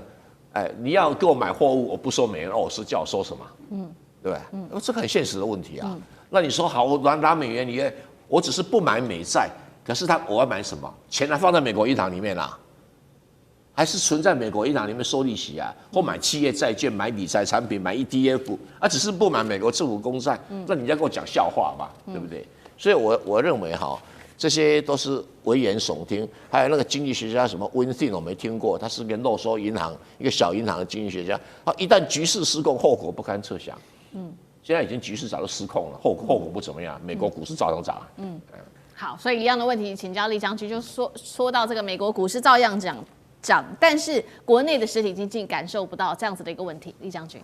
你要给我买货物，我不收美元，是叫我收什么？对不对？这个很现实的问题啊。那你说好，我拿美元，我只是不买美债，可是我要买什么？钱还放在美国银行里面啊？还是存在美国银行里面收利息啊，或买企业债券、买理财产品、买 ETF， 只是不买美国政府公债，那你在跟我讲笑话嘛，对不对？所以我认为这些都是危言耸听。还有那个经济学家什么 Weinstein 我没听过，他是个肉收银行一个小银行的经济学家，一旦局势失控，后果不堪设想。现在已经局势早就失控了，后果不怎么样，美国股市照样涨。好，所以一样的问题请教厉将军，就说到这个美国股市照样涨，但是国内的实体经济感受不到这样子的一个问题，厉将军。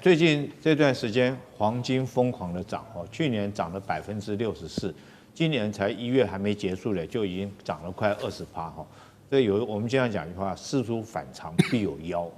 最近这段时间黄金疯狂的涨去年涨了64%，今年才1月还没结束嘞，就已经涨了快20%所以我们经常讲一句话，事出反常必有妖。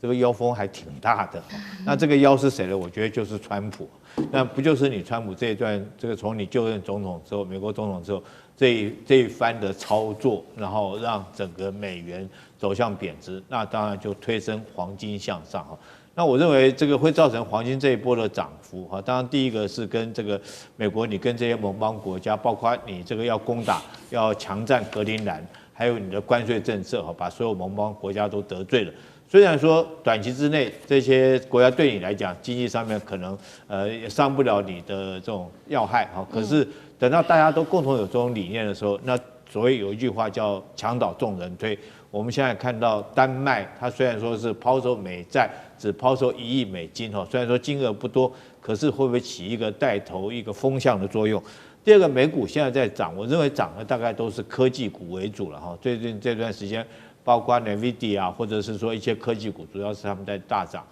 这个妖风还挺大的。那这个妖是谁呢？我觉得就是川普。那不就是你川普这一段从你就任总统之后，美国总统之后这一番的操作，然后让整个美元走向贬值，那当然就推升黄金向上那我认为这个会造成黄金这一波的涨幅当然第一个是跟这个美国你跟这些盟邦国家，包括你这个要攻打要强占格陵兰，还有你的关税政策把所有盟邦国家都得罪了。虽然说短期之内这些国家对你来讲经济上面可能也伤不了你的这种要害可是等到大家都共同有这种理念的时候，那所谓有一句话叫墙倒众人推。我们现在看到丹麦，它虽然说是抛售美债，只抛售1亿美金虽然说金额不多，可是会不会起一个带头一个风向的作用？第二个，美股现在在涨，我认为涨的大概都是科技股为主了最近这段时间，包括 NVIDIA 或者是说一些科技股，主要是他们在大涨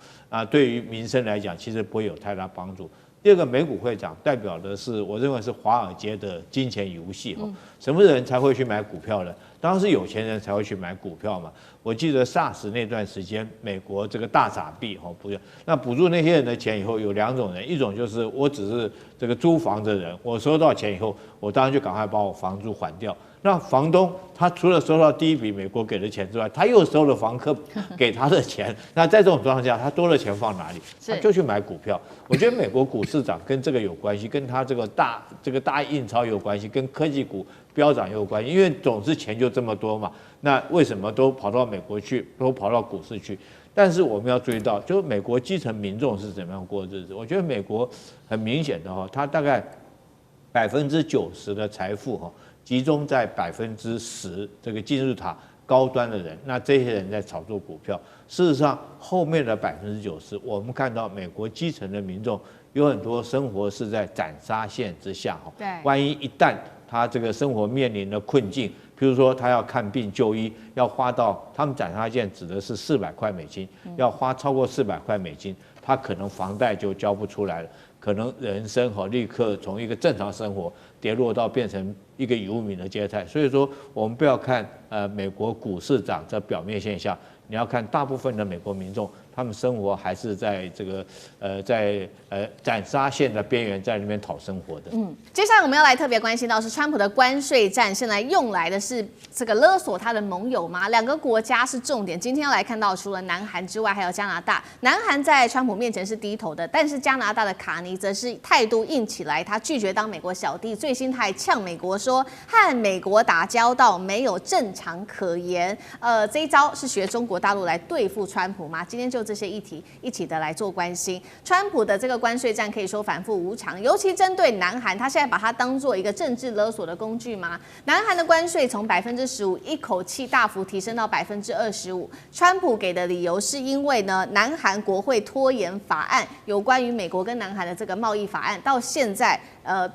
对于民生来讲，其实不会有太大帮助。第二个，美股会涨，代表的是我认为是华尔街的金钱游戏什么人才会去买股票呢？当然是有钱人才会去买股票嘛。我记得 SARS 那段时间，美国这个大撒币那补助那些人的钱以后，有2种人，一种就是我只是这个租房的人，我收到钱以后，我当然就赶快把我房租还掉。那房东他除了收到第一笔美国给的钱之外，他又收了房客给他的钱。那在这种状况下，他多了钱放哪里？他就去买股票。我觉得美国股市涨跟这个有关系，跟他这个大印钞有关系，跟科技股飙涨也有关系。因为总是钱就这么多嘛，那为什么都跑到美国去，都跑到股市去？但是我们要注意到，就是美国基层民众是怎么样过日子。我觉得美国很明显的他大概90%的财富集中在10%这个金字塔高端的人，那这些人在炒作股票。事实上，后面的90%，我们看到美国基层的民众有很多生活是在斩杀线之下对，万一一旦他这个生活面临了困境，譬如说他要看病就医，要花到他们斩杀线指的是400块美金，要花超过400块美金，他可能房贷就交不出来了，可能人生立刻从一个正常生活跌落到变成一个游民的阶态。所以说，我们不要看美国股市涨这表面现象，你要看大部分的美国民众，他们生活还是在这个斩杀线的边缘，在那边讨生活的。接下来我们要来特别关心到是川普的关税战，现在用来的是这个勒索他的盟友吗？两个国家是重点。今天要来看到，除了南韩之外，还有加拿大。南韩在川普面前是低头的，但是加拿大的卡尼则是态度硬起来，他拒绝当美国小弟。最新他还呛美国说，和美国打交道没有正常可言。这一招是学中国大陆来对付川普吗？今天就这些议题一起的来做关心。川普的这个关税战可以说反复无常，尤其针对南韩，他现在把它当做一个政治勒索的工具吗？南韩的关税从15%一口气大幅提升到25%，川普给的理由是因为呢，南韩国会拖延法案，有关于美国跟南韩的这个贸易法案，到现在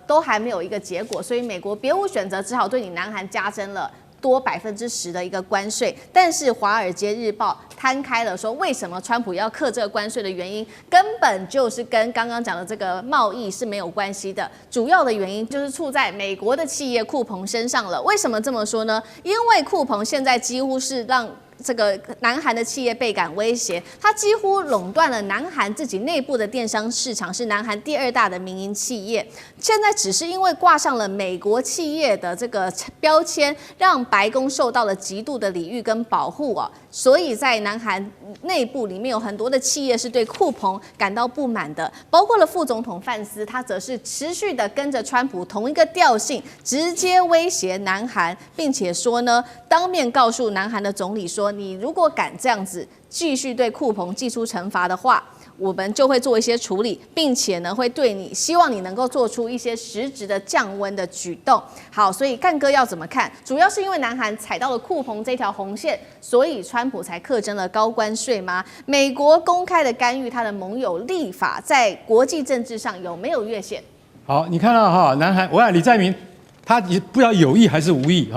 都还没有一个结果，所以美国别无选择，只好对你南韩加征了多10%的一个关税。但是《华尔街日报》摊开了说，为什么川普要课这个关税的原因，根本就是跟刚刚讲的这个贸易是没有关系的。主要的原因就是出在美国的企业酷鹏身上了。为什么这么说呢？因为酷鹏现在几乎是让这个南韩的企业倍感威胁，它几乎垄断了南韩自己内部的电商市场，是南韩第2大的民营企业。现在只是因为挂上了美国企业的这个标签，让白宫受到了极度的礼遇跟保护所以在南韩内部里面有很多的企业是对酷鹏感到不满的，包括了副总统范斯，他则是持续的跟着川普同一个调性，直接威胁南韩，并且说呢，当面告诉南韩的总理说，你如果敢这样子继续对酷鹏祭出惩罚的话，我们就会做一些处理，并且呢会对你，希望你能够做出一些实质的降温的举动。好，所以干哥要怎么看？主要是因为南韩踩到了酷鹏这条红线，所以川普才课征了高关税吗？美国公开的干预他的盟友立法，在国际政治上有没有越线？好，你看到南韩，我想李在明他也不知道有意还是无意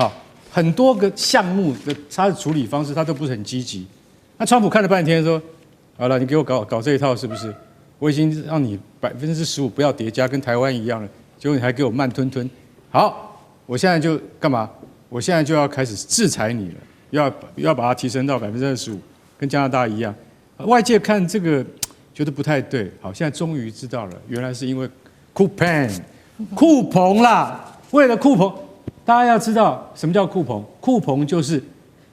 很多个项目的他的处理方式他都不是很积极。那川普看了半天说，好了，你给我搞这一套是不是？我已经让你15%不要叠加，跟台湾一样了，结果你还给我慢吞吞。好，我现在就干嘛？我现在就要开始制裁你了，要把它提升到25%，跟加拿大一样。外界看这个觉得不太对，好，现在终于知道了，原来是因为酷鹏啦，为了酷鹏，大家要知道什么叫酷鹏？酷鹏就是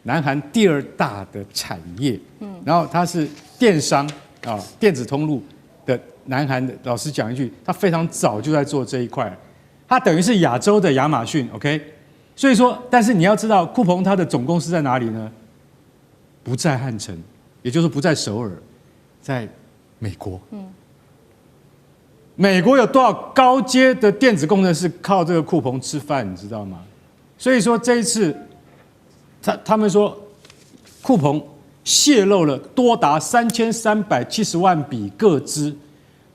南韩第2大的产业，然后它是电商电子通路的南韩的，老实讲一句，它非常早就在做这一块，它等于是亚洲的亚马逊 ，OK？ 所以说，但是你要知道，酷鹏它的总公司在哪里呢？不在汉城，也就是不在首尔，在美国。美国有多少高阶的电子工程师靠这个酷鹏吃饭，你知道吗？所以说这一次，他们说酷鹏泄露了多达3370万笔个资，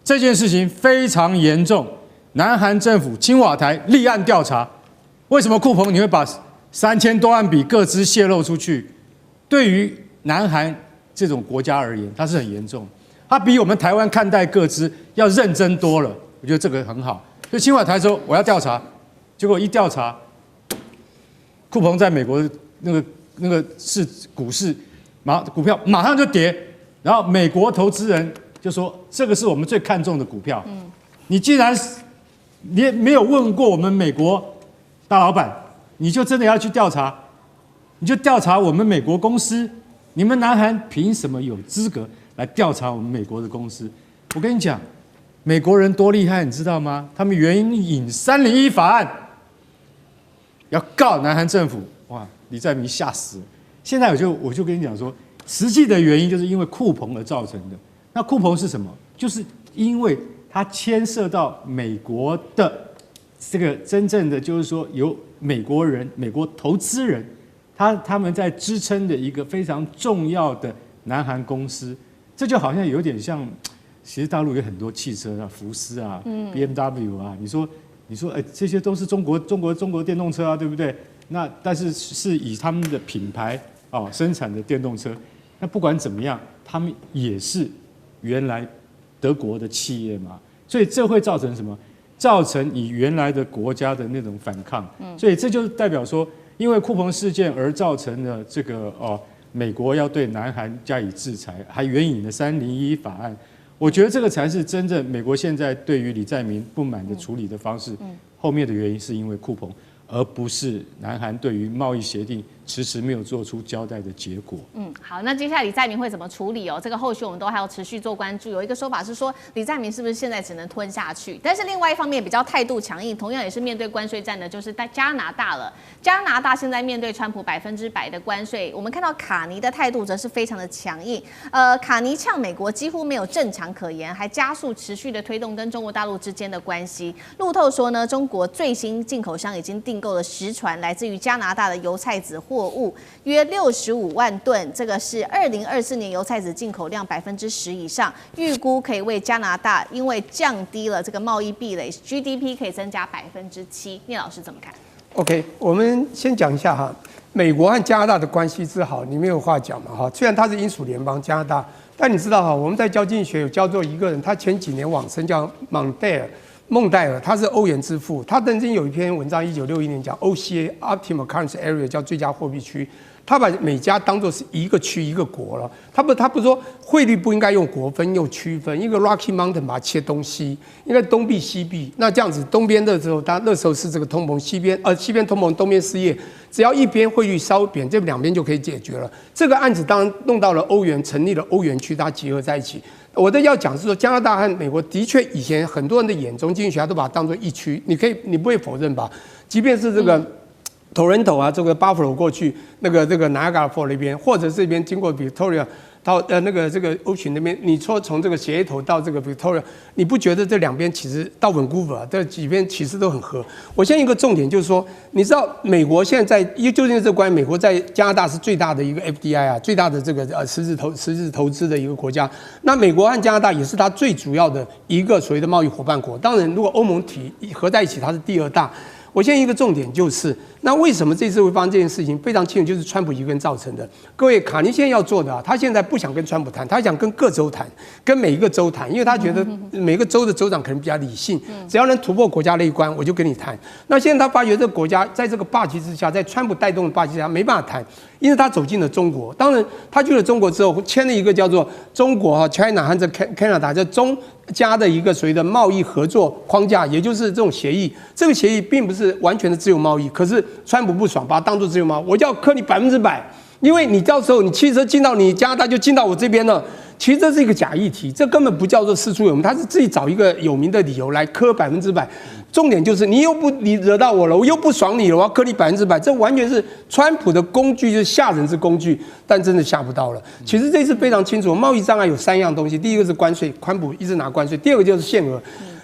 这件事情非常严重。南韩政府青瓦台立案调查，为什么酷鹏你会把3000多万笔个资泄露出去？对于南韩这种国家而言，它是很严重，它比我们台湾看待个资要认真多了。我觉得这个很好。所以青瓦台说我要调查，结果一调查，酷鹏在美国那个股市股票马上就跌，然后美国投资人就说这个是我们最看重的股票。你既然你也没有问过我们美国大老板，你就真的要去调查，你就调查我们美国公司，你们南韩凭什么有资格来调查我们美国的公司？我跟你讲，美国人多厉害，你知道吗？他们援引301法案，要告南韩政府。哇，李在明吓死了。现在我就跟你讲说，实际的原因就是因为酷鹏而造成的。那酷鹏是什么？就是因为它牵涉到美国的这个真正的就是说由美国人、美国投资人，他们在支撑的一个非常重要的南韩公司，这就好像有点像，其实大陆有很多汽车啊，福斯啊、BMW 啊，你说，这些都是中国电动车啊，对不对？那但是是以他们的品牌生产的电动车，那不管怎么样，他们也是原来德国的企业嘛，所以这会造成什么？造成以原来的国家的那种反抗，所以这就代表说，因为库彭事件而造成的这个美国要对南韩加以制裁，还援引了301法案。我觉得这个才是真正美国现在对于李在明不满的处理的方式。后面的原因是因为库彭，而不是南韩对于贸易协定迟迟没有做出交代的结果。好，那接下来李在明会怎么处理哦？这个后续我们都还要持续做关注。有一个说法是说，李在明是不是现在只能吞下去？但是另外一方面比较态度强硬，同样也是面对关税战的，就是在加拿大了。加拿大现在面对川普100%的关税，我们看到卡尼的态度则是非常的强硬。卡尼呛美国几乎没有正常可言，还加速持续的推动跟中国大陆之间的关系。路透说呢，中国最新进口商已经订购了10船来自于加拿大的油菜籽货物，约65万吨，这个是2024年油菜籽进口量10%以上，预估可以为加拿大因为降低了这个贸易壁垒 ，GDP 可以增加7%。聂老师怎么看 ？OK， 我们先讲一下哈，美国和加拿大的关系之好，你没有话讲嘛哈。虽然它是英属联邦加拿大，但你知道哈，我们在教经济学有教过一个人，他前几年往生叫孟戴尔，他是欧元之父。他曾经有一篇文章，1961年讲 OCA Optimal Currency Area 叫最佳货币区。他把美加当作是一个区一个国了，他不说汇率不应该用国分，用区分，一个 Rocky Mountain 把它切东西，应该东壁西壁。那这样子东边的时候，那时候是这个通膨，西边通膨，东边失业，只要一边汇率稍贬，这两边就可以解决了。这个案子当然弄到了欧元，成立了欧元区，大家结合在一起。我的要讲是说，加拿大和美国的确以前很多人的眼中，经济学家都把它当作一区，你不会否认吧？即便是这个。Toronto 啊，这个 Buffalo 过去那个Niagara Falls 那边，或者这边经过 Victoria 到这个 Ocean 那边，你说从这个协议头到这个 Victoria， 你不觉得这两边其实到 Vancouver 这几边其实都很合？我现在一个重点就是说，你知道美国现在究竟这关于美国在加拿大是最大的一个 FDI 啊，最大的这个实质投资的一个国家。那美国和加拿大也是它最主要的一个所谓的贸易伙伴国。当然，如果欧盟合在一起，它是第2大。我现在一个重点就是，那为什么这次会发生这件事情？非常清楚，就是川普一个人造成的。各位，卡尼现在要做的他现在不想跟川普谈，他想跟各州谈，跟每一个州谈，因为他觉得每个州的州长可能比较理性，只要能突破国家那一关，我就跟你谈。那现在他发觉这个国家在这个霸气之下，在川普带动的霸气之下没办法谈，因为他走进了中国。当然，他去了中国之后，签了一个叫做中国China 和这 Canada 叫中加的一个所谓的贸易合作框架，也就是这种协议。这个协议并不是完全的自由贸易，可是川普不爽，把它当作自由贸易，我就要克你100%，因为你到时候你汽车进到你加拿大就进到我这边了。其实这是一个假议题，这根本不叫做事出有名，他是自己找一个有名的理由来磕100%。重点就是你惹到我了，我又不爽你了，我要磕你100%，这完全是川普的工具，就是吓人之工具，但真的吓不到了。其实这次非常清楚，贸易障碍有3样东西，第一个是关税，川普一直拿关税；第二个就是限额。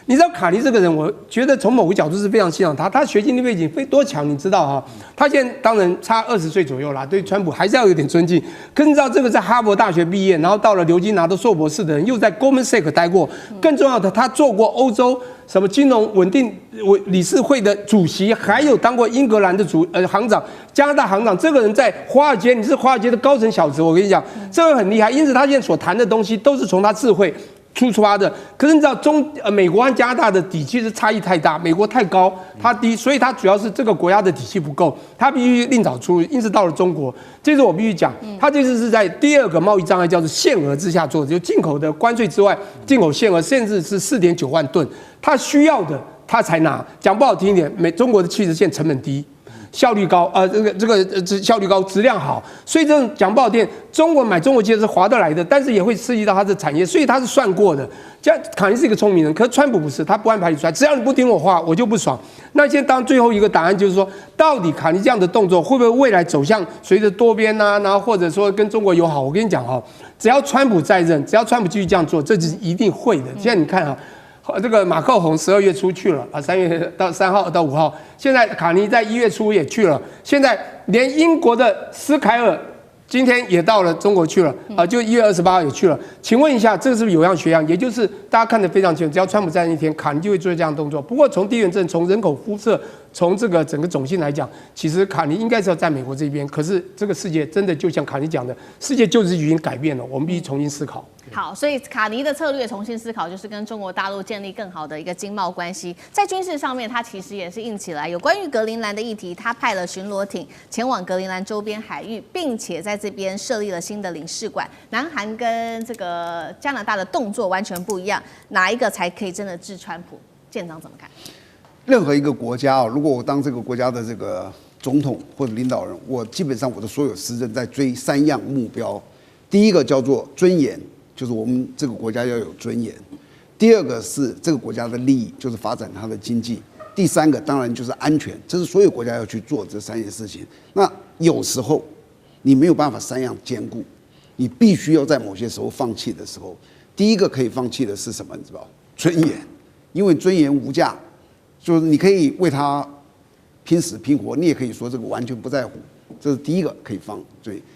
你知道卡尼这个人，我觉得从某个角度是非常欣赏他，他学经历背景多强，你知道哈？他现在当然差20岁左右啦，对川普还是要有点尊敬。可是你知道这个在哈佛大学毕业，然后到了牛津拿到硕博士的人，又在 Goldman Sachs 待过，更重要的，他做过欧洲什么金融稳定理事会的主席，还有当过英格兰的行长、加拿大行长。这个人在华尔街，你是华尔街的高层小子，我跟你讲，这个很厉害。因此他现在所谈的东西都是从他智慧出发的。可是你知道美国和加拿大的底气是差异太大，美国太高，它低，所以它主要是这个国家的底气不够，它必须另找出路。因此到了中国，这次我必须讲，它这次是在第2个贸易障碍叫做限额之下做的，就进口的关税之外，进口限额甚至是4.9万吨，它需要的它才拿。讲不好听一点，中国的汽车现在成本低。效率高，效率高，质量好，所以这种讲不好听，中国买中国汽车是划得来的，但是也会刺激到它的产业，所以它是算过的。这样卡尼是一个聪明人，可是川普不是，他不按牌理出来，只要你不听我话，我就不爽。那现在当最后一个答案就是说，到底卡尼这样的动作会不会未来走向随着多边啊，然后或者说跟中国友好？我跟你讲只要川普在任，只要川普继续这样做，这是一定会的。现在你看这个马克宏12月初去了啊，3月到3号到5号，现在卡尼在1月初也去了，现在连英国的斯凯尔今天也到了中国去了啊，就1月28号也去了。请问一下，这个是不是有样学样？也就是大家看得非常清楚，只要川普在那天，卡尼就会做这样的动作。不过从地缘政、从人口肤色、从这个整个种姓来讲，其实卡尼应该是要在美国这边。可是这个世界真的就像卡尼讲的，世界就是已经改变了，我们必须重新思考。好，所以卡尼的策略重新思考，就是跟中国大陆建立更好的一个经贸关系。在军事上面，它其实也是硬起来。有关于格陵兰的议题，它派了巡逻艇前往格陵兰周边海域，并且在这边设立了新的领事馆。南韩跟这个加拿大的动作完全不一样，哪一个才可以真的治川普？舰长怎么看？任何一个国家啊，如果我当这个国家的这个总统或者领导人，我基本上我的所有施政在追3样目标。第一个叫做尊严，就是我们这个国家要有尊严；第二个是这个国家的利益，就是发展它的经济；第三个当然就是安全，这是所有国家要去做这3件事情。那有时候你没有办法3样兼顾，你必须要在某些时候放弃的时候，第一个可以放弃的是什么？你知道？尊严，因为尊严无价，就是你可以为它拼死拼活，你也可以说这个完全不在乎，这是第一个可以放。对。